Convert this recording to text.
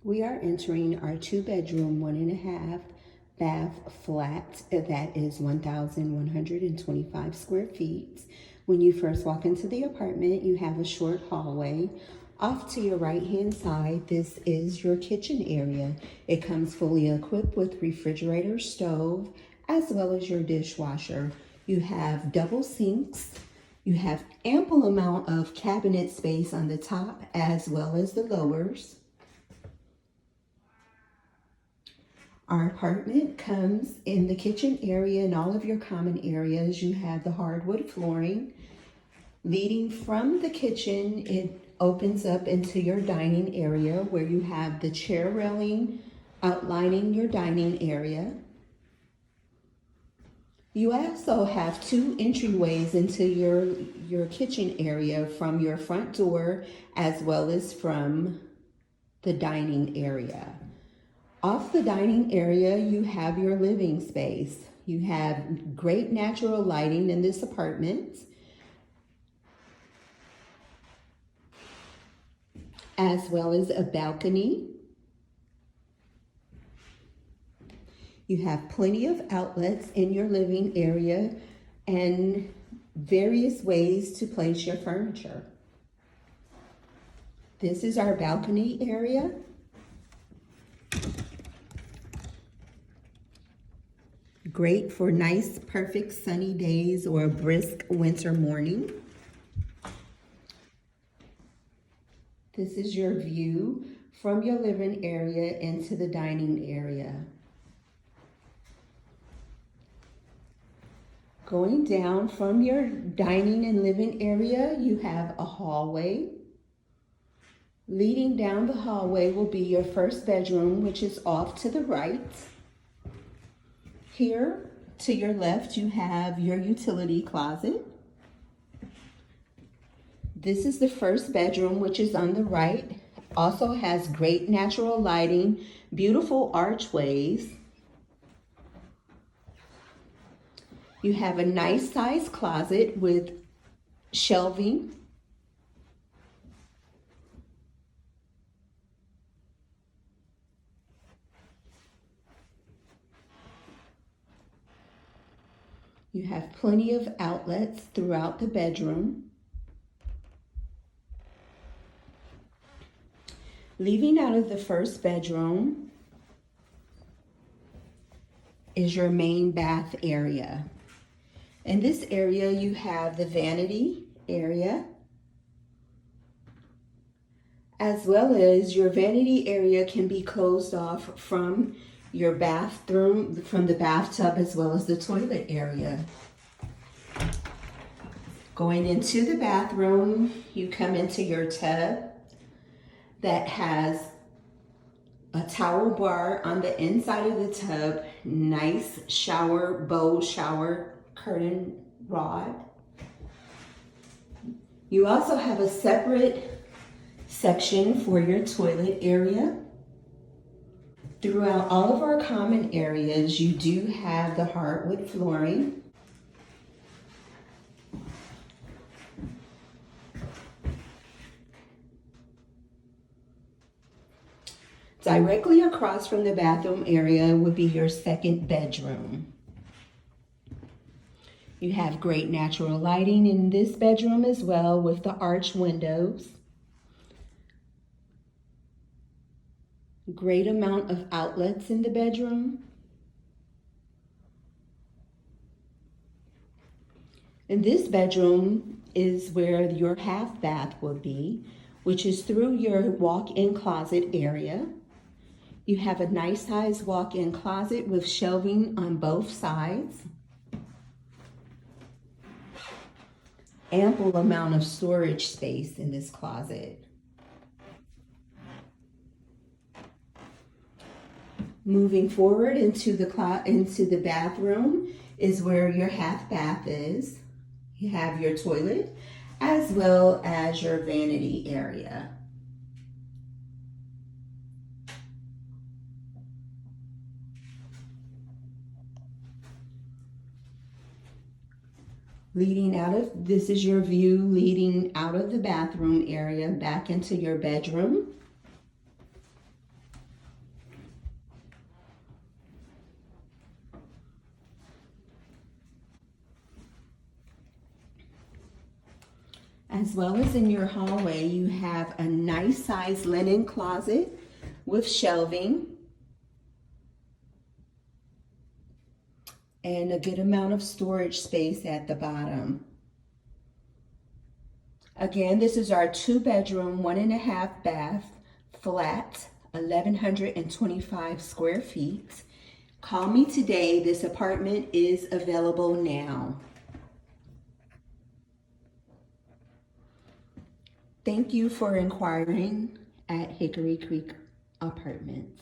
We are entering our 2-bedroom, 1.5 bath flat that is 1,125 square feet. When you first walk into the apartment, you have a short hallway. Off to your right-hand side, this is your kitchen area. It comes fully equipped with refrigerator, stove, as well as your dishwasher. You have double sinks. You have ample amount of cabinet space on the top as well as the lowers. Our apartment comes in the kitchen area and all of your common areas. You have the hardwood flooring. Leading from the kitchen, it opens up into your dining area where you have the chair railing outlining your dining area. You also have 2 entryways into your kitchen area from your front door as well as from the dining area. Off the dining area, you have your living space. You have great natural lighting in this apartment, as well as a balcony. You have plenty of outlets in your living area and various ways to place your furniture. This is our balcony area. Great for nice, perfect sunny days or a brisk winter morning. This is your view from your living area into the dining area. Going down from your dining and living area, you have a hallway. Leading down the hallway will be your first bedroom, which is off to the right. Here to your left, you have your utility closet. This is the first bedroom, which is on the right. Also has great natural lighting, beautiful archways. You have a nice sized closet with shelving. You have plenty of outlets throughout the bedroom. Leaving out of the first bedroom is your main bath area. In this area, you have the vanity area, as well as your vanity area can be closed off from your bathroom, from the bathtub, as well as the toilet area. Going into the bathroom, you come into your tub that has a towel bar on the inside of the tub, nice bow shower curtain rod. You also have a separate section for your toilet area. Throughout all of our common areas, you do have the hardwood flooring. Directly across from the bathroom area would be your second bedroom. You have great natural lighting in this bedroom as well with the arch windows. Great amount of outlets in the bedroom. And this bedroom is where your half bath will be, which is through your walk-in closet area. You have a nice sized walk-in closet with shelving on both sides. Ample amount of storage space in this closet. Moving forward into the bathroom is where your half bath is. You have your toilet as well as your vanity area. This is your view leading out of the bathroom area back into your bedroom. As well as in your hallway, you have a nice size linen closet with shelving and a good amount of storage space at the bottom. Again, this is our 2-bedroom, 1.5 bath, flat, 1,125 square feet. Call me today. This apartment is available now. Thank you for inquiring at Hickory Creek Apartments.